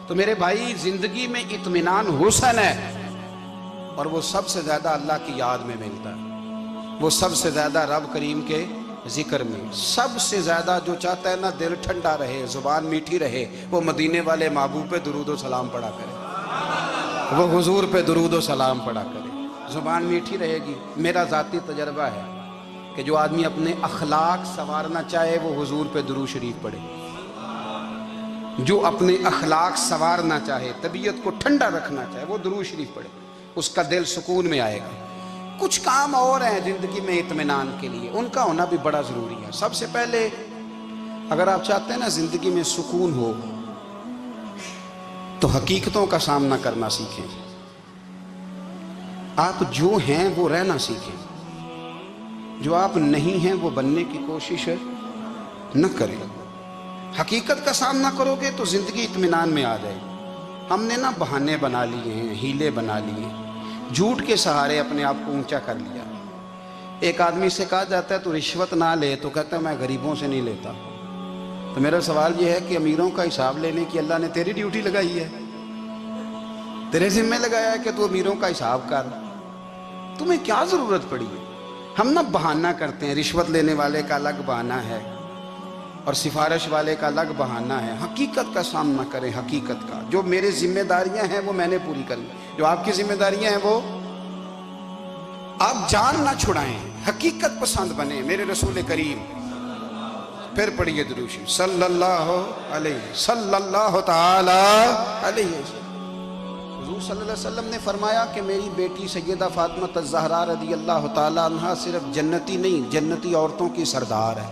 تو میرے بھائی زندگی میں اطمینان حسن ہے، اور وہ سب سے زیادہ اللہ کی یاد میں ملتا ہے، وہ سب سے زیادہ رب کریم کے ذکر میں، سب سے زیادہ جو چاہتا ہے نا دل ٹھنڈا رہے، زبان میٹھی رہے، وہ مدینے والے محبوب پہ درود و سلام پڑھا کرے، وہ حضور پہ درود و سلام پڑھا کرے، زبان میٹھی رہے گی۔ میرا ذاتی تجربہ ہے کہ جو آدمی اپنے اخلاق سنوارنا چاہے وہ حضور پہ درود شریف پڑھے، جو اپنے اخلاق سنوارنا چاہے، طبیعت کو ٹھنڈا رکھنا چاہے، وہ درود شریف پڑھے، اس کا دل سکون میں آئے گا۔ کچھ کام اور ہیں زندگی میں اطمینان کے لیے، ان کا ہونا بھی بڑا ضروری ہے۔ سب سے پہلے اگر آپ چاہتے ہیں نا زندگی میں سکون ہو تو حقیقتوں کا سامنا کرنا سیکھیں، آپ جو ہیں وہ رہنا سیکھیں، جو آپ نہیں ہیں وہ بننے کی کوشش نہ کریں۔ حقیقت کا سامنا کرو گے تو زندگی اطمینان میں آ جائے گی۔ ہم نے نا بہانے بنا لیے ہیں، ہیلے بنا لیے ہیں، جھوٹ کے سہارے اپنے آپ کو اونچا کر لیا۔ ایک آدمی سے کہا جاتا ہے تو رشوت نہ لے، تو کہتا ہے میں غریبوں سے نہیں لیتا۔ تو میرا سوال یہ ہے کہ امیروں کا حساب لینے کی اللہ نے تیری ڈیوٹی لگائی ہے، تیرے ذمہ لگایا ہے کہ تو امیروں کا حساب کر، تمہیں کیا ضرورت پڑی ہے؟ ہم نا بہانہ کرتے ہیں، رشوت لینے والے کا الگ بہانہ ہے اور سفارش والے کا الگ بہانہ ہے۔ حقیقت کا سامنا کریں، حقیقت کا، جو میرے ذمہ داریاں ہیں وہ میں نے پوری کرنی، جو آپ کی ذمہ داریاں ہیں وہ آپ جان نہ چھڑائیں، حقیقت پسند بنیں۔ میرے رسول کریم، پھر پڑھیے درود شریف صلی اللہ تعالی علیہ وسلم۔ حضور صلی اللہ علیہ وسلم نے فرمایا کہ میری بیٹی سیدہ فاطمہ الزہرا رضی اللہ تعالی عنہا صرف جنتی نہیں، جنتی عورتوں کی سردار ہے۔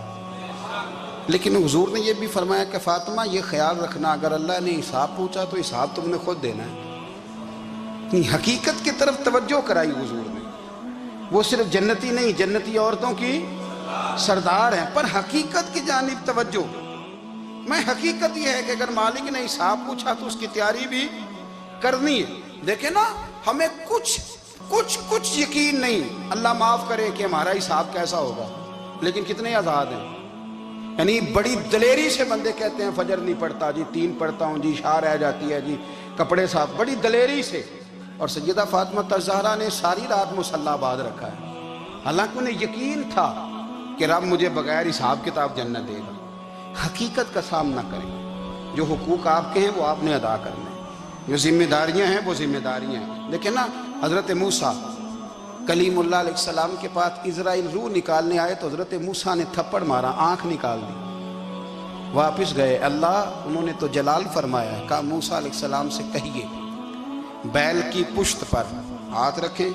لیکن حضور نے یہ بھی فرمایا کہ فاطمہ یہ خیال رکھنا اگر اللہ نے حساب پوچھا تو حساب تم نے خود دینا ہے۔ حقیقت کی طرف توجہ کرائی حضور نے، وہ صرف جنتی نہیں، جنتی عورتوں کی سردار ہیں، پر حقیقت کی جانب توجہ۔ میں حقیقت یہ ہے کہ اگر مالک نے حساب پوچھا تو اس کی تیاری بھی کرنی ہے۔ دیکھیں نا، ہمیں کچھ یقین نہیں، اللہ معاف کرے کہ ہمارا حساب کیسا ہوگا، لیکن کتنے آزاد ہیں۔ یعنی بڑی دلیری سے بندے کہتے ہیں فجر نہیں پڑھتا جی، 3 پڑھتا ہوں جی، شاہ رہ جاتی ہے جی، کپڑے صاف، بڑی دلیری سے۔ اور سیدہ فاطمہ الزہرا نے ساری رات مصلی باندھ رکھا ہے، حالانکہ انہیں یقین تھا کہ رب مجھے بغیر حساب کتاب جنت دے گا۔ حقیقت کا سامنا کریں، جو حقوق آپ کے ہیں وہ آپ نے ادا کرنے ہیں، جو ذمہ داریاں ہیں وہ ذمہ داریاں ہیں۔ دیکھیں نا، حضرت موسیٰ کلیم اللہ علیہ السلام کے پاس اسرائیل روح نکالنے آئے تو حضرت موسیٰ نے تھپڑ مارا، آنکھ نکال دی، واپس گئے۔ اللہ انہوں نے تو جلال فرمایا، کہا موسیٰ علیہ السلام سے کہیے بیل کی پشت پر ہاتھ رکھیں،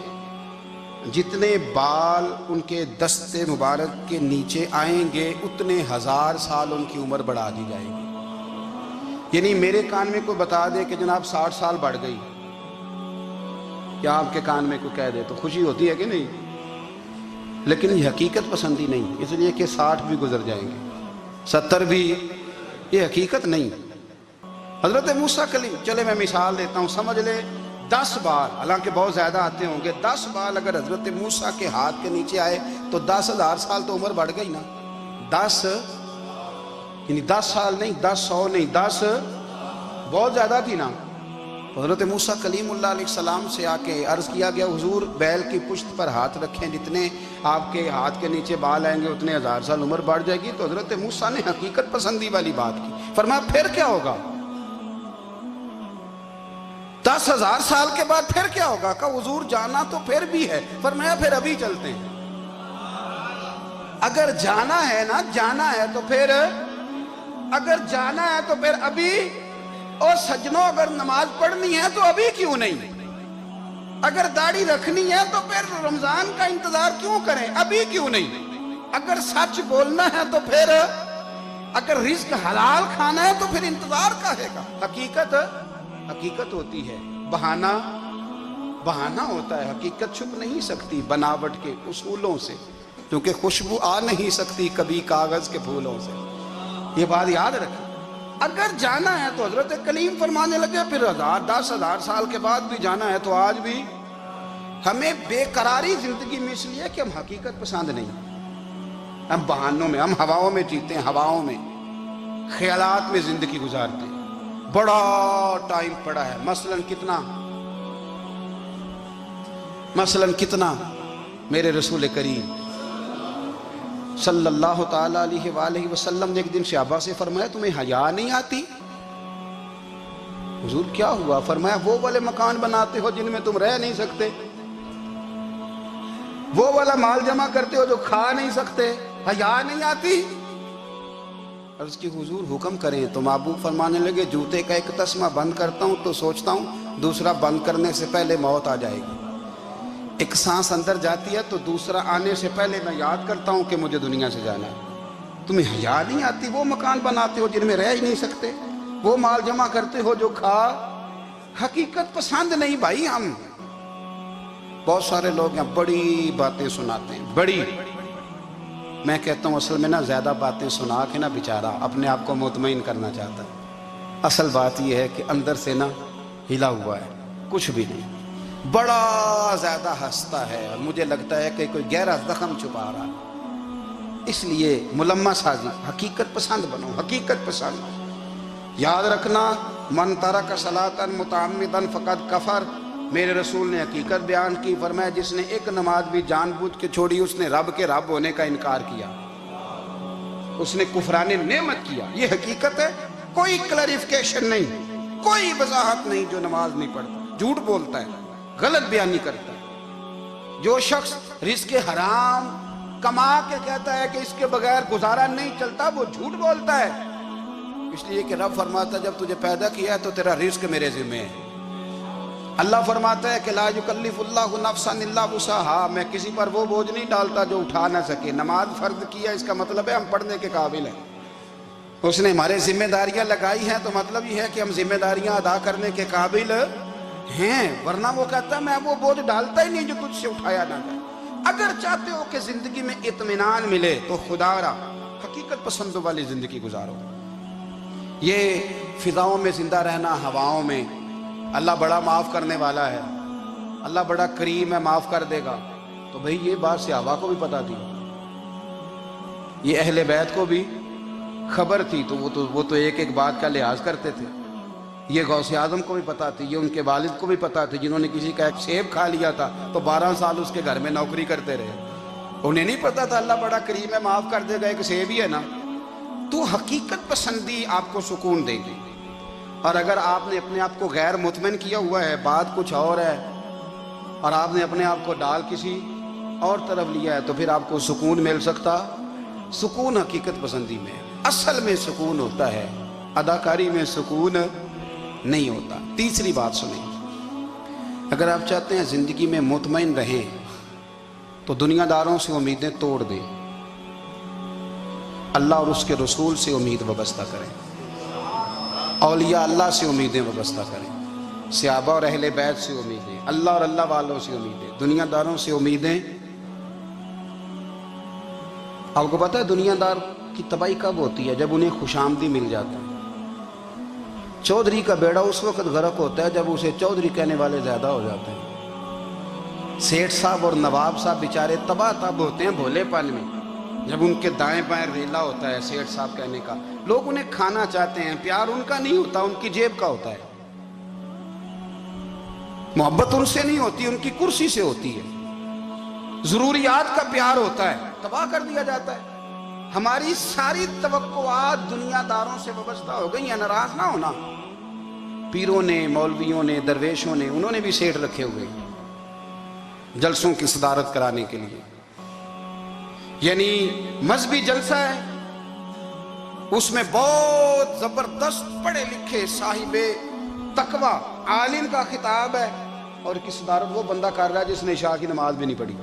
جتنے بال ان کے دست مبارک کے نیچے آئیں گے اتنے 1000 سال ان کی عمر بڑھا دی جائے گی۔ یعنی میرے کان میں کوئی بتا دے کہ جناب 60 سال بڑھ گئی، یا آپ کے کان میں کوئی کہہ دے تو خوشی ہوتی ہے کہ نہیں؟ لیکن یہ حقیقت پسندی نہیں، اس لیے کہ 60 بھی گزر جائیں گے، 70 بھی، یہ حقیقت نہیں۔ حضرت موسیٰ کلیم، چلے میں مثال دیتا ہوں، سمجھ لے 10 بال، حالانکہ بہت زیادہ آتے ہوں گے، 10 بال اگر حضرت موسیٰ کے ہاتھ کے نیچے آئے تو 10,000 سال تو عمر بڑھ گئی نا۔ 10 یعنی 10 سال نہیں، 10 نہیں، 10 بہت زیادہ تھی نا۔ حضرت موسیٰ کلیم اللہ علیہ السلام سے آ کے عرض کیا گیا، حضور بیل کی پشت پر ہاتھ رکھیں، جتنے آپ کے ہاتھ کے نیچے بال آئیں گے اتنے 1000 سال عمر بڑھ جائے گی۔ تو حضرت موسیٰ نے حقیقت پسندی والی بات کی، فرمایا پھر کیا ہوگا؟ 10,000 سال کے بعد پھر کیا ہوگا؟ کہا حضور جانا تو پھر بھی ہے، فرمایا پھر ابھی چلتے ہیں۔ اگر جانا ہے نا، جانا ہے تو پھر، اگر جانا ہے تو پھر ابھی، اور سجنوں اگر نماز پڑھنی ہے تو ابھی کیوں نہیں؟ اگر داڑھی رکھنی ہے تو پھر رمضان کا انتظار کیوں کریں، ابھی کیوں نہیں؟ اگر سچ بولنا ہے تو پھر، اگر رزق حلال کھانا ہے تو پھر انتظار کاہے کا؟ حقیقت ہوتی ہے، بہانہ ہوتا ہے، حقیقت چھپ نہیں سکتی بناوٹ کے اصولوں سے، کیونکہ خوشبو آ نہیں سکتی کبھی کاغذ کے پھولوں سے۔ یہ بات یاد رکھیں، اگر جانا ہے تو حضرت کلیم فرمانے لگے پھر 10,000 سال کے بعد بھی جانا ہے تو آج بھی۔ ہمیں بے قراری زندگی میں اس لیے کہ ہم حقیقت پسند نہیں، ہم بہانوں میں، ہم ہواؤں میں جیتے ہیں، ہواؤں میں، خیالات میں زندگی گزارتے ہیں۔ بڑا ٹائم پڑا ہے، مثلاً کتنا میرے رسول کریم صلی اللہ تعالیٰ علیہ وآلہ وسلم نے ایک دن صحابہ سے فرمایا تمہیں حیا نہیں آتی؟ حضور کیا ہوا؟ فرمایا وہ والے مکان بناتے ہو جن میں تم رہ نہیں سکتے، وہ والا مال جمع کرتے ہو جو کھا نہیں سکتے، حیا نہیں آتی؟ عرض کی حضور حکم کریں تو محبوب فرمانے لگے جوتے کا ایک تسمہ بند کرتا ہوں تو سوچتا ہوں دوسرا بند کرنے سے پہلے موت آ جائے گی، ایک سانس اندر جاتی ہے تو دوسرا آنے سے پہلے میں یاد کرتا ہوں کہ مجھے دنیا سے جانا ہے۔ تمہیں حیا نہیں آتی؟ وہ مکان بناتے ہو جن میں رہ ہی نہیں سکتے، وہ مال جمع کرتے ہو جو کھا۔ حقیقت پسند نہیں بھائی ہم۔ بہت سارے لوگ یہاں بڑی باتیں سناتے ہیں، بڑی، میں کہتا ہوں اصل میں نا زیادہ باتیں سنا کے نا بیچارہ اپنے آپ کو مطمئن کرنا چاہتا ہے، اصل بات یہ ہے کہ اندر سے نا ہلا ہوا ہے، کچھ بھی نہیں، بڑا زیادہ ہنستا ہے اور مجھے لگتا ہے کہ کوئی گہرا زخم چھپا رہا ہے۔ اس لیے ملمہ سازی، حقیقت پسند بنو، حقیقت پسند۔ یاد رکھنا من ترک صلاۃ متعمدا فقد کفر، میرے رسول نے حقیقت بیان کی، فرمایا جس نے ایک نماز بھی جان بوجھ کے چھوڑی اس نے رب کے رب ہونے کا انکار کیا، اس نے کفران نعمت کیا۔ یہ حقیقت ہے، کوئی کلیریفیکیشن نہیں، کوئی وضاحت نہیں۔ جو نماز نہیں پڑھتا، جھوٹ بولتا ہے، غلط بیانی کرتا ہے، جو شخص رزق حرام کما کے کہتا ہے کہ اس کے بغیر گزارا نہیں چلتا، وہ جھوٹ بولتا ہے۔ اس لیے کہ رب فرماتا ہے جب تجھے پیدا کیا ہے تو تیرا رزق میرے ذمہ ہے۔ اللہ فرماتا ہے کہ لا یکلف اللہ نفسا الا وسعها، میں کسی پر وہ بوجھ نہیں ڈالتا جو اٹھا نہ سکے۔ نماز فرض کیا اس کا مطلب ہے ہم پڑھنے کے قابل ہیں، اس نے ہمارے ذمہ داریاں لگائی ہیں تو مطلب یہ ہے کہ ہم ذمہ داریاں ادا کرنے کے قابل ہیں، ورنہ وہ کہتا ہے میں وہ بوجھ ڈالتا ہی نہیں جو تجھ سے اٹھایا نہ جائے۔ اگر چاہتے ہو کہ زندگی میں اطمینان ملے تو خدا را حقیقت پسندوں والی زندگی گزارو۔ یہ فضاؤں میں زندہ رہنا، ہواؤں میں، اللہ بڑا معاف کرنے والا ہے، اللہ بڑا کریم ہے، معاف کر دے گا، تو بھئی یہ بات صحابہ کو بھی پتا تھی، یہ اہل بیت کو بھی خبر تھی، تو وہ تو ایک ایک بات کا لحاظ کرتے تھے۔ یہ غوث اعظم کو بھی پتا تھی، یہ ان کے والد کو بھی پتا تھی، جنہوں نے کسی کا ایک سیب کھا لیا تھا تو 12 سال اس کے گھر میں نوکری کرتے رہے، انہیں نہیں پتا تھا اللہ بڑا کریم ہے، معاف کر دے گا، ایک سیب ہی ہے نا۔ تو حقیقت پسندی آپ کو سکون دے گی، اور اگر آپ نے اپنے آپ کو غیر مطمئن کیا ہوا ہے، بات کچھ اور ہے، اور آپ نے اپنے آپ کو ڈال کسی اور طرف لیا ہے، تو پھر آپ کو سکون مل سکتا؟ سکون حقیقت پسندی میں، اصل میں سکون ہوتا ہے، اداکاری میں سکون نہیں ہوتا۔ تیسری بات سنیں، اگر آپ چاہتے ہیں زندگی میں مطمئن رہیں تو دنیا داروں سے امیدیں توڑ دیں، اللہ اور اس کے رسول سے امید وابستہ کریں، اولیاء اللہ سے امیدیں وابستہ کریں، صحابہ اور اہل بیت سے امیدیں، اللہ اور اللہ والوں سے امیدیں، دنیا داروں سے امیدیں۔ آپ کو پتہ ہے دنیا دار کی تباہی کب ہوتی ہے؟ جب انہیں خوش آمدی مل جاتا ہے۔ چودھری کا بیڑا اس وقت غرق ہوتا ہے جب اسے چودھری کہنے والے زیادہ ہو جاتے ہیں۔ سیٹھ صاحب اور نواب صاحب بیچارے تباہ تب ہوتے ہیں بھولے پن میں، جب ان کے دائیں بائیں ریلا ہوتا ہے سیٹھ صاحب کہنے کا، لوگ انہیں کھانا چاہتے ہیں، پیار ان کا نہیں ہوتا، ان کی جیب کا ہوتا ہے، محبت ان سے نہیں ہوتی، ان کی کرسی سے ہوتی ہے، ضروریات کا پیار ہوتا ہے، تباہ کر دیا جاتا ہے۔ ہماری ساری توقعات دنیا داروں سے وابستہ ہو گئی ہیں، ناراض نہ ہونا۔ پیروں نے، مولویوں نے، درویشوں نے، انہوں نے بھی سیٹ رکھے ہوئے جلسوں کی صدارت کرانے کے لیے، یعنی مذہبی جلسہ ہے، اس میں بہت زبردست پڑھے لکھے صاحب تقوی عالم کا خطاب ہے، اور کی صدارت وہ بندہ کر رہا ہے جس نے عشاء کی نماز بھی نہیں پڑھی،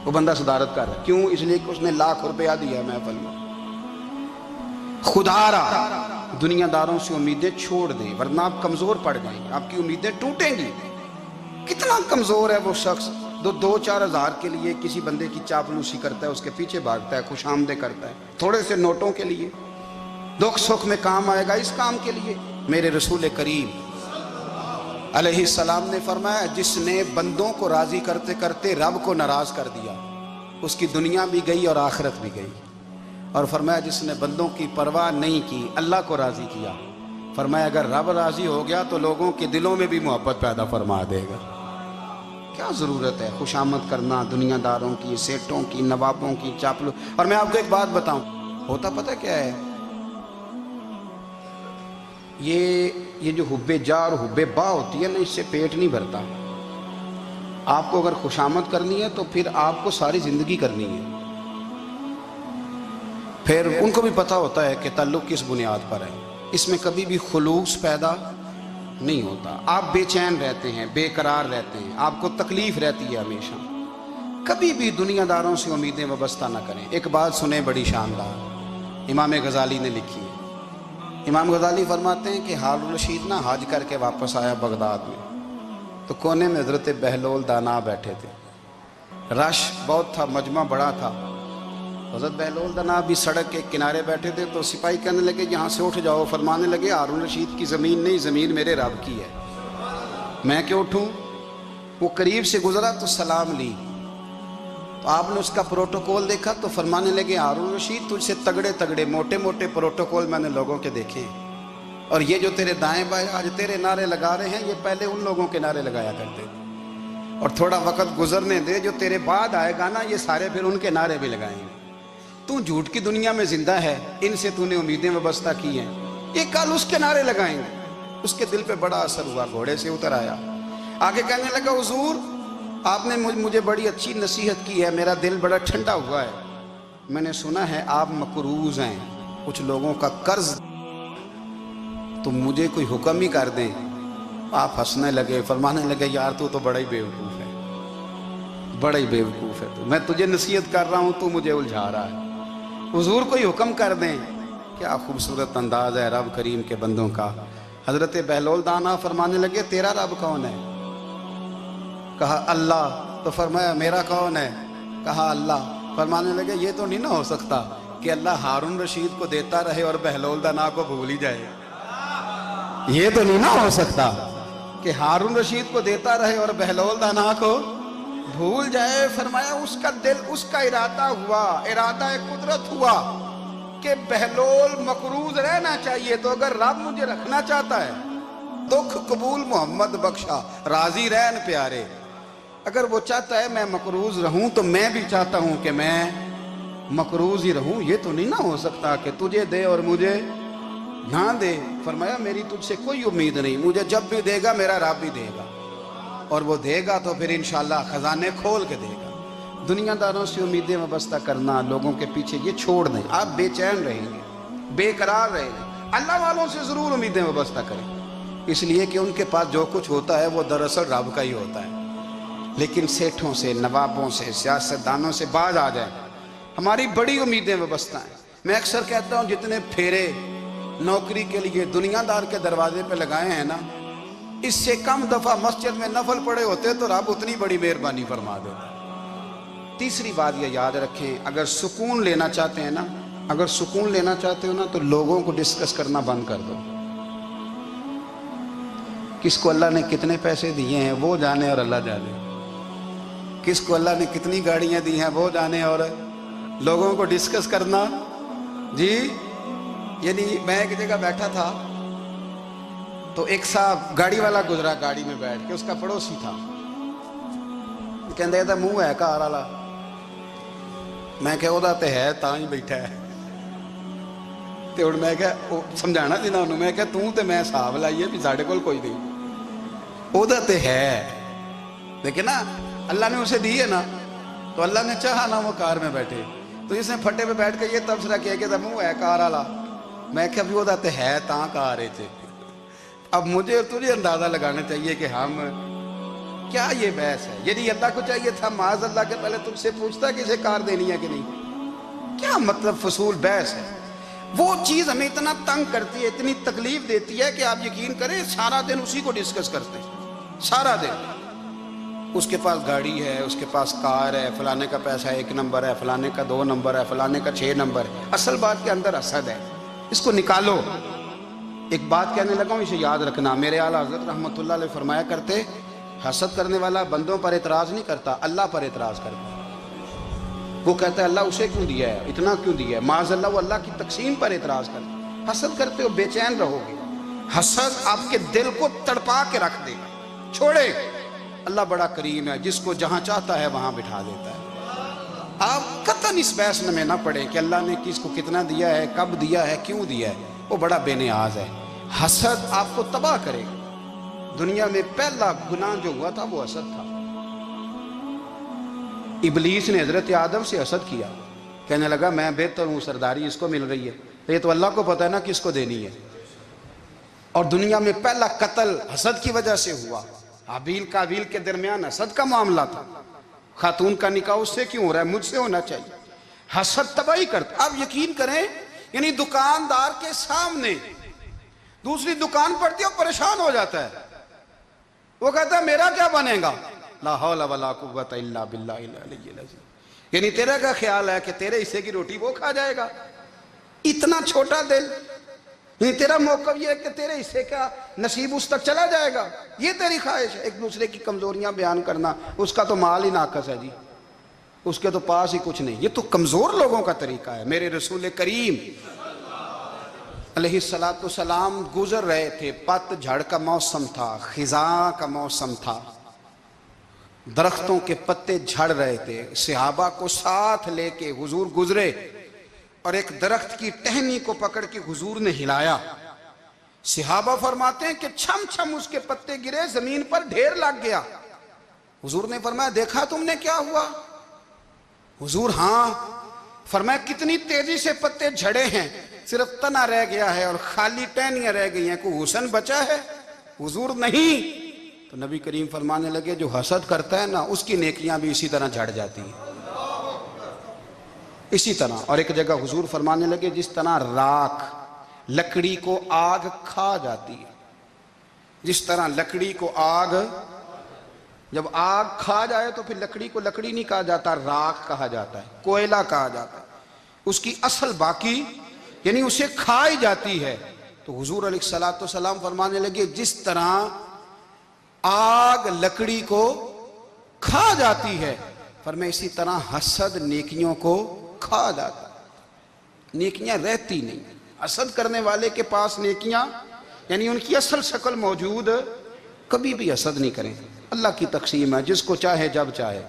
وہ بندہ صدارت کر رہا ہے۔ کیوں؟ اس لیے کہ اس نے لاکھ روپیہ دیا ہے محفل میں۔ خدا را دنیا داروں سے امیدیں چھوڑ دیں، ورنہ آپ کمزور پڑ جائیں گے، آپ کی امیدیں ٹوٹیں گی۔ کتنا کمزور ہے وہ شخص جو 2-4 ہزار کے لیے کسی بندے کی چاپلوسی کرتا ہے، اس کے پیچھے بھاگتا ہے، خوش آمدیں کرتا ہے، تھوڑے سے نوٹوں کے لیے، دکھ سکھ میں کام آئے گا اس کام کے لیے۔ میرے رسول کریم علیہ السلام نے فرمایا جس نے بندوں کو راضی کرتے کرتے رب کو ناراض کر دیا، اس کی دنیا بھی گئی اور آخرت بھی گئی، اور فرمایا جس نے بندوں کی پرواہ نہیں کی، اللہ کو راضی کیا، فرمایا اگر رب راضی ہو گیا تو لوگوں کے دلوں میں بھی محبت پیدا فرما دے گا۔ کیا ضرورت ہے خوشامد کرنا دنیا داروں کی، سیٹوں کی، نوابوں کی، چاپلو۔ اور میں آپ کو ایک بات بتاؤں، ہوتا پتہ کیا ہے، یہ جو حب جا اور حب با ہوتی ہے نا، اس سے پیٹ نہیں بھرتا۔ آپ کو اگر خوشامد کرنی ہے تو پھر آپ کو ساری زندگی کرنی ہے۔ پھر ان کو بھی پتہ ہوتا ہے کہ تعلق کس بنیاد پر ہے، اس میں کبھی بھی خلوص پیدا نہیں ہوتا۔ آپ بے چین رہتے ہیں، بے قرار رہتے ہیں، آپ کو تکلیف رہتی ہے ہمیشہ۔ کبھی بھی دنیا داروں سے امیدیں وابستہ نہ کریں۔ ایک بات سنیں بڑی شاندار، امام غزالی نے لکھی ہے۔ امام غزالی فرماتے ہیں کہ ہارون الرشید نہ حج کر کے واپس آیا بغداد میں، تو کونے میں حضرت بہلول دانا بیٹھے تھے۔ رش بہت تھا، مجمع بڑا تھا۔ حضرت بہلول دانا بھی سڑک کے کنارے بیٹھے تھے، تو سپاہی کہنے لگے یہاں سے اٹھ جاؤ۔ فرمانے لگے ہارون الرشید کی زمین نہیں، زمین میرے رب کی ہے، میں کیوں اٹھوں؟ وہ قریب سے گزرا تو سلام لی، تو آپ نے اس کا پروٹوکول دیکھا تو فرمانے لگے ہارون الرشید تجھ سے تگڑے تگڑے موٹے موٹے پروٹوکول میں نے لوگوں کے دیکھے ہیں، اور یہ جو تیرے دائیں بائیں آج تیرے نعرے لگا رہے ہیں، یہ پہلے ان لوگوں کے نعرے لگایا کرتے تھے، اور تھوڑا وقت گزرنے دے، جو تیرے بعد آئے گا نا، یہ سارے پھر ان کے نعرے بھی لگائیں گے۔ تو جھوٹ کی دنیا میں زندہ ہے، ان سے تو نے امیدیں وابستہ کی ہیں، یہ کل اس کے نعرے لگائیں گے۔ اس کے دل پہ بڑا اثر ہوا، گھوڑے سے اتر آیا، آگے کہنے لگا حضور آپ نے مجھے بڑی اچھی نصیحت کی ہے، میرا دل بڑا ٹھنڈا ہوا ہے، میں نے سنا ہے آپ مقروض ہیں، کچھ لوگوں کا قرض، تو مجھے کوئی حکم ہی کر دیں۔ آپ ہنسنے لگے، فرمانے لگے یار تو بڑا ہی بیوقوف ہے، بڑا ہی بیوقوف ہے، تو میں تجھے نصیحت کر رہا ہوں، تو مجھے الجھا رہا ہے، حضور کوئی حکم کر دیں۔ کیا خوبصورت انداز ہے رب کریم کے بندوں کا۔ حضرت بہلول دانا فرمانے لگے تیرا رب کون ہے؟ کہا اللہ۔ تو فرمایا میرا کون ہے؟ کہا اللہ۔ فرمانے لگے یہ تو نہیں نہ ہو سکتا کہ اللہ ہارون رشید کو دیتا رہے اور بہلول دانا کو بھول ہی جائے، یہ تو نہیں نہ ہو سکتا کہ ہارون رشید کو دیتا رہے اور بہلول دانا کو بھول جائے۔ فرمایا اس کا دل، اس کا ارادہ ہوا، ارادہ قدرت ہوا کہ بہلول مقروض رہنا چاہیے، تو اگر رب مجھے رکھنا چاہتا ہے، دکھ قبول محمد بخشا راضی رہن پیارے، اگر وہ چاہتا ہے میں مقروض رہوں تو میں بھی چاہتا ہوں کہ میں مقروض ہی رہوں، یہ تو نہیں نہ ہو سکتا کہ تجھے دے اور مجھے نہ دے۔ فرمایا میری تجھ سے کوئی امید نہیں، مجھے جب بھی دے گا میرا رب بھی دے گا، اور وہ دے گا تو پھر انشاءاللہ خزانے کھول کے دے گا۔ دنیا داروں سے امیدیں وابستہ کرنا، لوگوں کے پیچھے، یہ چھوڑ دیں، آپ بے چین رہیں گے، بے قرار رہیں گے۔ اللہ والوں سے ضرور امیدیں وابستہ کریں، اس لیے کہ ان کے پاس جو کچھ ہوتا ہے وہ دراصل رب کا ہی ہوتا ہے۔ لیکن سیٹھوں سے، نوابوں سے، سیاستدانوں سے باز آ جائیں، ہماری بڑی امیدیں وابستہ ہیں۔ میں اکثر کہتا ہوں جتنے پھیرے نوکری کے لیے دنیا دار کے دروازے پہ لگائے ہیں نا، اس سے کم دفعہ مسجد میں نفل پڑے ہوتے تو رب اتنی بڑی مہربانی فرما دیتا۔ تیسری بات یہ یاد رکھیں، اگر سکون لینا چاہتے ہیں نا، اگر سکون لینا چاہتے ہو نا، تو لوگوں کو ڈسکس کرنا بند کر دو۔ کس کو اللہ نے کتنے پیسے دیے ہیں وہ جانے اور اللہ جانے، کس کو اللہ نے کتنی گاڑیاں دی ہیں وہ جانے، اور لوگوں کو ڈسکس کرنا جی۔ یعنی میں ایک جگہ بیٹھا تھا تو ایک صاحب گاڑی والا گزرا، گاڑی میں بیٹھ کے، اس کا پڑوسی تھا، کہندے تھا منہ ہے کار والا، میں کہ وہ تے ہے تاں ہی بیٹھا ہے، تے ہن میں کہ سمجھانا سی نا انہوں، میں کہ توں تے میں حساب لائیے بھی ساڈے کول کوئی نہیں، وہ تے ہے، لیکن نا اللہ نے اسے دی ہے نا، تو اللہ نے چاہا نا وہ کار میں بیٹھے، تو اس نے پھٹے پہ بیٹھ کے یہ تبصرہ کیا کہ منہ ہے کار والا، میں کہ ابھی وہ تے ہے تاں کار ہے تھے۔ اب مجھے اور تجھے اندازہ لگانا چاہیے کہ ہم کیا یہ بحث ہے؟ یعنی اللہ کو چاہیے تھا معاذ اللہ کے پہلے تجھ سے پوچھتا کہ اسے کار دینی ہے کہ نہیں، کیا مطلب فضول بحث ہے؟ وہ چیز ہمیں اتنا تنگ کرتی ہے، اتنی تکلیف دیتی ہے کہ آپ یقین کریں سارا دن اسی کو ڈسکس کرتے ہیں، سارا دن اس کے پاس گاڑی ہے، اس کے پاس کار ہے، فلانے کا پیسہ 1 نمبر ہے، فلانے کا 2 نمبر ہے، فلانے کا 6 نمبر ہے، اصل بات کے اندر حسد ہے، اس کو نکالو۔ ایک بات کہنے لگا ہوں، اسے یاد رکھنا، میرے اعلیٰ حضرت رحمۃ اللہ علیہ فرمایا کرتے، حسد کرنے والا بندوں پر اعتراض نہیں کرتا، اللہ پر اعتراض کرتا۔ وہ کہتا ہے اللہ اسے کیوں دیا ہے، اتنا کیوں دیا ہے، معاذ اللہ وہ اللہ کی تقسیم پر اعتراض کرتا۔ حسد کرتے ہو بے چین رہو گے، حسد آپ کے دل کو تڑپا کے رکھ دے گا. چھوڑے. اللہ بڑا کریم ہے، جس کو جہاں چاہتا ہے وہاں بٹھا دیتا ہے. آپ قطعاً اس بحث میں نہ پڑیں کہ اللہ نے کس کو کتنا دیا ہے، کب دیا ہے، کیوں دیا ہے. وہ بڑا بے نیاز ہے. حسد آپ کو تباہ کرے گا. دنیا میں پہلا گناہ جو ہوا تھا وہ حسد تھا. ابلیس نے حضرت آدم سے حسد کیا، کہنے لگا میں بہتر ہوں، سرداری اس کو مل رہی ہے، یہ تو اللہ کو پتہ ہے نا کس کو دینی ہے. اور دنیا میں پہلا قتل حسد کی وجہ سے ہوا. حابیل قابیل کے درمیان حسد کا معاملہ تھا. خاتون کا نکاح اس سے کیوں ہو رہا ہے؟ مجھ سے ہونا چاہیے. حسد تباہی کرتا. آپ یقین کریں، یعنی دکاندار کے سامنے دوسری دکان پڑتی ہے اور پریشان ہو جاتا ہے. وہ کہتا ہے میرا کیا بنے گا؟ لا حول ولا قوت الا باللہ العلی العظیم. یعنی تیرا کیا خیال ہے کہ تیرے حصے کی روٹی وہ کھا جائے گا؟ اتنا چھوٹا دل. یعنی تیرا موقف یہ ہے کہ تیرے حصے کا نصیب اس تک چلا جائے گا، یہ تیری خواہش ہے. ایک دوسرے کی کمزوریاں بیان کرنا، اس کا تو مال ہی ناقص ہے جی، اس کے تو پاس ہی کچھ نہیں. یہ تو کمزور لوگوں کا طریقہ ہے. میرے رسول کریم علیہ السلام گزر رہے تھے، پت جھڑ کا موسم تھا، خزاں کا موسم تھا، درختوں کے پتے جھڑ رہے تھے. صحابہ کو ساتھ لے کے حضور گزرے اور ایک درخت کی ٹہنی کو پکڑ کے حضور نے ہلایا. صحابہ فرماتے ہیں کہ چھم چھم اس کے پتے گرے، زمین پر ڈھیر لگ گیا. حضور نے فرمایا دیکھا تم نے کیا ہوا؟ حضور ہاں. فرمایا کتنی تیزی سے پتے جھڑے ہیں، صرف تنا رہ گیا ہے اور خالی ٹہنیاں رہ گئی ہیں، کوئی حسن بچا ہے؟ حضور نہیں. تو نبی کریم فرمانے لگے جو حسد کرتا ہے نا اس کی نیکیاں بھی اسی طرح جھڑ جاتی ہیں، اسی طرح. اور ایک جگہ حضور فرمانے لگے جس طرح راکھ لکڑی کو آگ کھا جاتی ہے، جس طرح لکڑی کو آگ، جب آگ کھا جائے تو پھر لکڑی کو لکڑی نہیں کہا جاتا، راکھ کہا جاتا ہے، کوئلہ کہا جاتا ہے. اس کی اصل باقی یعنی اسے کھائی جاتی ہے. تو حضور علیہ السلام فرمانے لگے جس طرح آگ لکڑی کو کھا جاتی ہے، فرمایا اسی طرح حسد نیکیوں کو کھا جاتا ہے، نیکیاں رہتی نہیں. حسد کرنے والے کے پاس نیکیاں یعنی ان کی اصل شکل موجود، کبھی بھی حسد نہیں کریں. اللہ کی تقسیم ہے، جس کو چاہے جب چاہے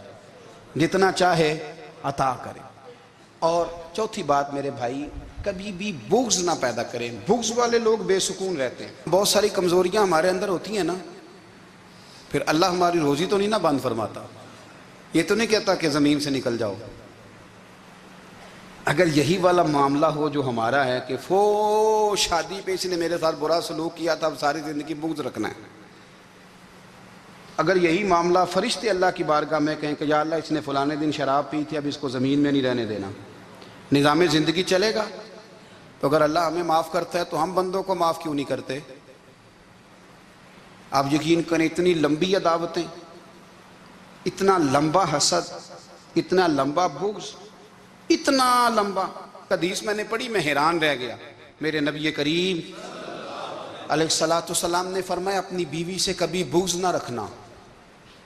جتنا چاہے عطا کرے. اور چوتھی بات میرے بھائی، کبھی بھی بغض نہ پیدا کریں. بغض والے لوگ بے سکون رہتے ہیں. بہت ساری کمزوریاں ہمارے اندر ہوتی ہیں نا، پھر اللہ ہماری روزی تو نہیں نہ بند فرماتا. یہ تو نہیں کہتا کہ زمین سے نکل جاؤ. اگر یہی والا معاملہ ہو جو ہمارا ہے کہ شادی پہ اس نے میرے ساتھ برا سلوک کیا تھا، اب ساری زندگی بغض رکھنا ہے. اگر یہی معاملہ فرشتے اللہ کی بارگاہ میں کہیں کہ یا اللہ اس نے فلانے دن شراب پی تھی، اب اس کو زمین میں نہیں رہنے دینا، نظام زندگی چلے گا. تو اگر اللہ ہمیں معاف کرتا ہے تو ہم بندوں کو معاف کیوں نہیں کرتے؟ آپ یقین کریں اتنی لمبی عداوتیں، اتنا لمبا حسد، اتنا لمبا بغض، اتنا لمبا. حدیث میں نے پڑھی، میں حیران رہ گیا. میرے نبی کریم علیہ السلام نے فرمایا اپنی بیوی سے کبھی بغض نہ رکھنا.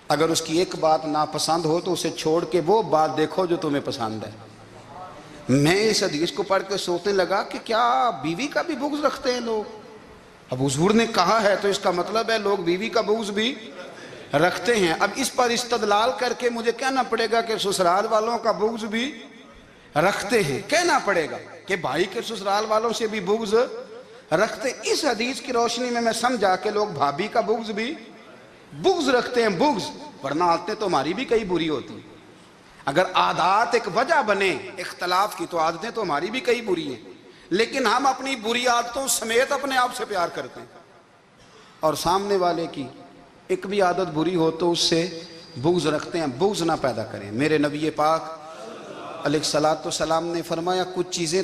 اگر اس کی ایک بات ناپسند ہو تو اسے چھوڑ کے وہ بات دیکھو جو تمہیں پسند ہے. میں اس حدیث کو پڑھ کے سوچنے لگا کہ کیا بیوی کا بھی بغض رکھتے ہیں لوگ؟ اب حضور نے کہا ہے تو اس کا مطلب ہے لوگ بیوی کا بغض بھی رکھتے ہیں. اب اس پر استدلال کر کے مجھے کہنا پڑے گا کہ سسرال والوں کا بغض بھی رکھتے ہیں. کہنا پڑے گا کہ بھائی کے سسرال والوں سے بھی بغض رکھتے. اس حدیث کی روشنی میں سمجھا کہ لوگ بھابھی کا بغض بھی رکھتے ہیں. بغض، ورنہ عادتیں تو ہماری بھی کئی بری ہوتی ہیں. اگر عادات ایک وجہ بنے اختلاف کی تو عادتیں تو ہماری بھی کئی بری ہیں، لیکن ہم اپنی بری عادتوں سمیت اپنے آپ سے پیار کرتے ہیں. اور سامنے والے کی ایک بھی عادت بری ہو تو اس سے بغض رکھتے ہیں. بغض نہ پیدا کریں. میرے نبی پاک علیہ السلام نے فرمایا کچھ چیزیں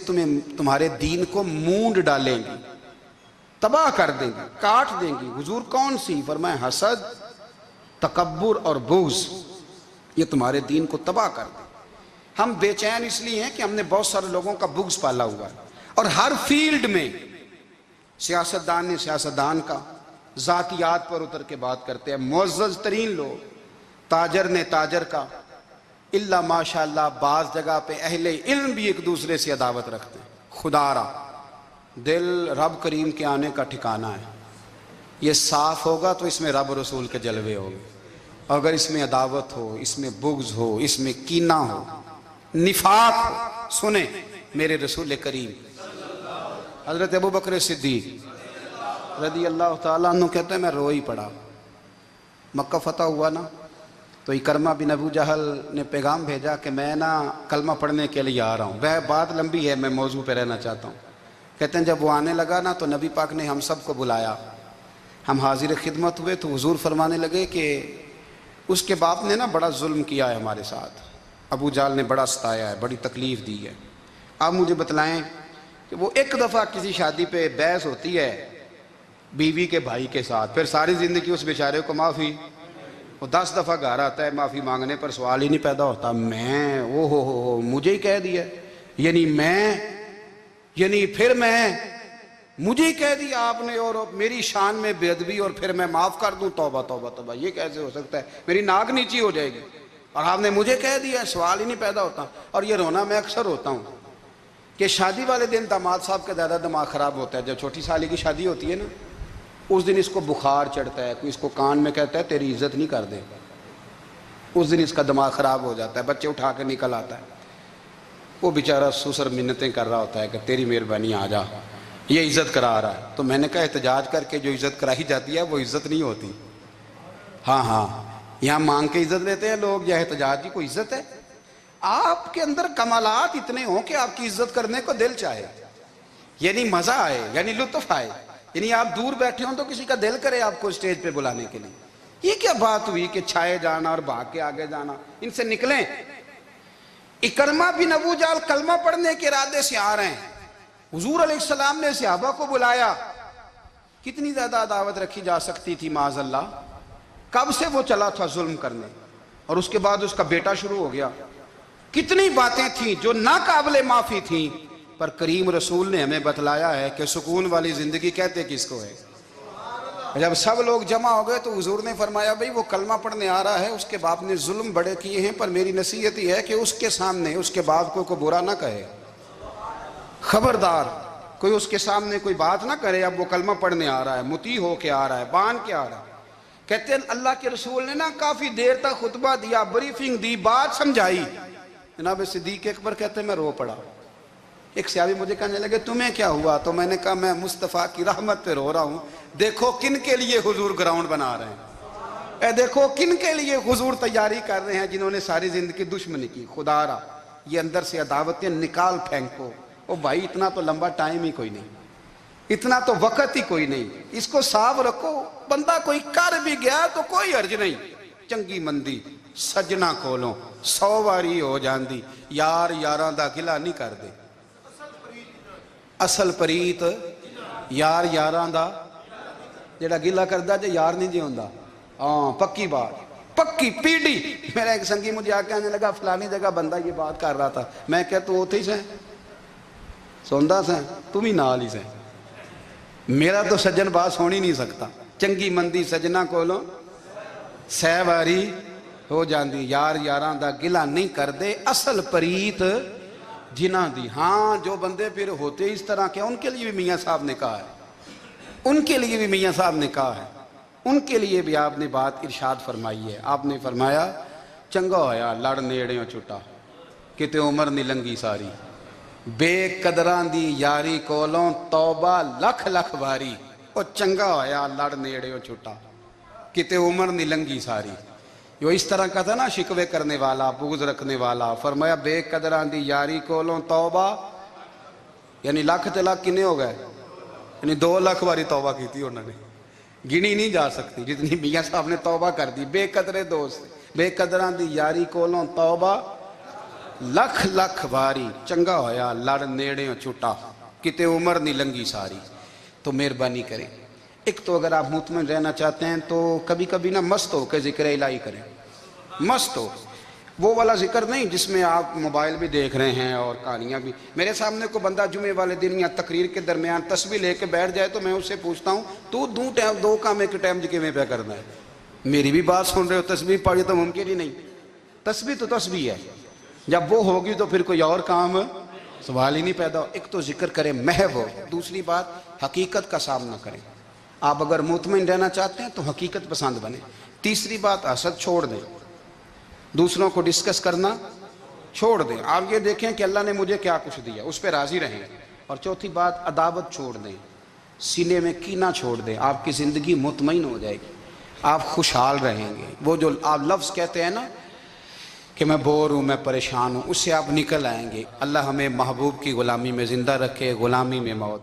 تمہارے دین کو مونڈ ڈالیں گی، تباہ کر دیں گی، کاٹ دیں گی. حضور کون سی؟ فرمایا حسد، تکبر اور بغض. یہ تمہارے دین کو تباہ کر دیں. ہم بے چین اس لیے ہیں کہ ہم نے بہت سارے لوگوں کا بغض پالا ہوا ہے. اور ہر فیلڈ میں سیاستدان نے سیاستدان کا، ذاتیات پر اتر کے بات کرتے ہیں، معزز ترین لوگ، تاجر نے تاجر کا، اللہ ماشاءاللہ بعض جگہ پہ اہل علم بھی ایک دوسرے سے عداوت رکھتے ہیں. خدا را دل رب کریم کے آنے کا ٹھکانہ ہے. یہ صاف ہوگا تو اس میں رب رسول کے جلوے ہوں گے. اگر اس میں عداوت ہو، اس میں بغض ہو، اس میں کینہ ہو، نفاق ہو، سنیں میرے رسول کریم حضرت ابوبکر صدیق رضی اللہ تعالیٰ عنہ کہتے ہیں میں رو ہی پڑا. مکہ فتح ہوا نا، تو اکرمہ بن ابو جہل نے پیغام بھیجا کہ میں نا کلمہ پڑھنے کے لیے آ رہا ہوں. وہ بات لمبی ہے، میں موضوع پہ رہنا چاہتا ہوں. کہتے ہیں جب وہ آنے لگا نا تو نبی پاک نے ہم سب کو بلایا. ہم حاضر خدمت ہوئے تو حضور فرمانے لگے کہ اس کے باپ نے نا بڑا ظلم کیا ہے ہمارے ساتھ، ابو جہل نے بڑا ستایا ہے، بڑی تکلیف دی ہے. آپ مجھے بتلائیں کہ وہ ایک دفعہ کسی شادی پہ بحث ہوتی ہے بیوی کے بھائی کے ساتھ، پھر ساری زندگی اس بیچارے کو معافی. وہ 10 دفعہ گھر آتا ہے معافی مانگنے پر سوال ہی نہیں پیدا ہوتا میں او ہو مجھے ہی کہہ دیا، یعنی پھر میں مجھے ہی کہہ دیا آپ نے اور میری شان میں بے ادبی اور پھر میں معاف کر دوں. توبہ توبہ توبہ، یہ کیسے ہو سکتا ہے؟ میری ناک نیچی ہو جائے گی اور آپ نے مجھے کہہ دیا، سوال ہی نہیں پیدا ہوتا. اور یہ رونا میں اکثر ہوتا ہوں کہ شادی والے دن داماد صاحب کا زیادہ دماغ خراب ہوتا ہے. جب چھوٹی سالی کی شادی ہوتی ہے نا، اس دن اس کو بخار چڑھتا ہے، کوئی اس کو کان میں کہتا ہے تیری عزت نہیں کر دے. اس دن اس کا دماغ خراب ہو جاتا ہے، بچے اٹھا کے نکل آتا ہے. وہ بیچارہ سسر منتیں کر رہا ہوتا ہے کہ تیری مہربانی آ جا، یہ عزت کرا رہا ہے. تو میں نے کہا احتجاج کر کے جو عزت کرائی جاتی ہے وہ عزت نہیں ہوتی. ہاں یہاں مانگ کے عزت لیتے ہیں لوگ، یا احتجاج کی کوئی عزت ہے؟ آپ کے اندر کمالات اتنے ہوں کہ آپ کی عزت کرنے کو دل چاہے، یعنی مزہ آئے، یعنی لطف آئے، یعنی آپ دور بیٹھے ہوں تو کسی کا دل کرے آپ کو اسٹیج پہ بلانے کے لیے. یہ کیا بات ہوئی کہ چھائے جانا اور بھاگ کے آگے جانا؟ ان سے نکلیں. اکرمہ بن ابو جہل کلمہ پڑھنے کے ارادے سے آ رہے ہیں. حضور علیہ السلام نے صحابہ کو بلایا. کتنی زیادہ عداوت رکھی جا سکتی تھی معاذ اللہ؟ کب سے وہ چلا تھا ظلم کرنے، اور اس کے بعد اس کا بیٹا شروع ہو گیا. کتنی باتیں تھیں جو ناقابل معافی تھیں، پر کریم رسول نے ہمیں بتلایا ہے کہ سکون والی زندگی کہتے کس کو ہے. جب سب لوگ جمع ہو گئے تو حضور نے فرمایا بھئی وہ کلمہ پڑھنے آ رہا ہے، اس کے باپ نے ظلم بڑے کیے ہیں، پر میری نصیحت یہ ہے کہ اس کے سامنے اس کے باپ کو برا نہ کہے. خبردار کوئی اس کے سامنے کوئی بات نہ کرے. اب وہ کلمہ پڑھنے آ رہا ہے، مطیع ہو کے آ رہا ہے، بان کے آ رہا ہے. کہتے ہیں اللہ کے رسول نے نا کافی دیر تک خطبہ دیا، بریفنگ دی، بات سمجھائی. جناب صدیق اکبر کہتے ہیں میں رو پڑا. ایک صحابی مجھے کہنے لگے تمہیں کیا ہوا؟ تو میں نے کہا میں مصطفیٰ کی رحمت پہ رو رہا ہوں. دیکھو کن کے لیے حضور گراؤنڈ بنا رہے ہیں، دیکھو کن کے لیے حضور تیاری کر رہے ہیں، جنہوں نے ساری زندگی دشمنی کی. خدا را یہ اندر سے عداوتیں نکال پھینکو. او بھائی اتنا تو لمبا ٹائم ہی کوئی نہیں، اتنا تو وقت ہی کوئی نہیں، اس کو صاف رکھو. بندہ کوئی کر بھی گیا تو کوئی حرج نہیں. چنگی مندی سجنا کولوں 100 واری ہو جاندی، یار یاراں دا گلا نہیں کر دے. اصل پریت یار یاراں دا جڑا گلا کردا جے یار نہیں جی ہوندا. ہاں پکی بات، پکی پیڑی. میرا ایک سنگی مجھے آ کے آنے لگا فلانی جگہ بندہ یہ بات کر رہا تھا. میں کہ تو اوتھے ہی سے سوندا سے تم ہی نال ہی سے. میرا تو سجن بات سن ہی نہیں سکتا. چنگی مندی سجنا کولوں 100 واری ہو جاندی، یار یاراں دا گلا نہیں کر دے. اصل پریت جنہ دی. ہاں جو بندے پھر ہوتے اس طرح کے ان کے لیے بھی میاں صاحب نے کہا ہے، ان کے لیے بھی میاں صاحب نے کہا ہے، ان کے لیے بھی آپ نے بات ارشاد فرمائی ہے. آپ نے فرمایا چنگا ہویا لڑ نیڑیوں چھٹا، کتے عمر نہیں لنگی ساری. بے قدران دی یاری کولوں توبہ لکھ لکھ باری. او چنگا ہویا لڑ نیڑیوں چھٹا، کتے عمر نہیں لنگی ساری. جو اس طرح کا تھا نا شکوے کرنے والا، بغض رکھنے والا. فرمایا بے قدران دی یاری کولوں توبہ، یعنی لاکھ تے لاکھ کنے ہو گئے، یعنی 2 لاکھ باری توبہ کی تھی انہوں نے، گنی نہیں جا سکتی جتنی میاں صاحب نے توبہ کر دی. بے قدرے دوست، بے قدران دی یاری کولوں توبہ لکھ لکھ باری. چنگا ہویا لڑ نیڑیوں چھٹا، کتے عمر نہیں لنگی ساری. تو مہربانی کریں، ایک تو اگر آپ مطمئن رہنا چاہتے ہیں تو کبھی کبھی نا مست ہو کے ذکر الہی کریں. مست ہو، وہ والا ذکر نہیں جس میں آپ موبائل بھی دیکھ رہے ہیں اور کہانیاں بھی. میرے سامنے کو بندہ جمعے والے دن یا تقریر کے درمیان تسبیح لے کے بیٹھ جائے تو میں اس سے پوچھتا ہوں تو دو کام ایک ٹائم جی میں پہ کرنا ہے؟ میری بھی بات سن رہے ہو، تسبیح پڑھی تو ممکن ہی نہیں. تسبیح تو تسبیح ہے، جب وہ ہوگی تو پھر کوئی اور کام سوال ہی نہیں پیدا. ایک تو ذکر کریں محو ہو، دوسری بات حقیقت کا سامنا کریں. آپ اگر مطمئن رہنا چاہتے ہیں تو حقیقت پسند بنے. تیسری بات، حسد چھوڑ دیں، دوسروں کو ڈسکس کرنا چھوڑ دیں. آپ یہ دیکھیں کہ اللہ نے مجھے کیا کچھ دیا، اس پہ راضی رہیں. اور چوتھی بات، عداوت چھوڑ دیں، سینے میں کینہ چھوڑ دیں. آپ کی زندگی مطمئن ہو جائے گی، آپ خوشحال رہیں گے. وہ جو آپ لفظ کہتے ہیں نا کہ میں بور ہوں، میں پریشان ہوں، اس سے آپ نکل آئیں گے. اللہ ہمیں محبوب کی غلامی میں زندہ رکھے، غلامی میں موت.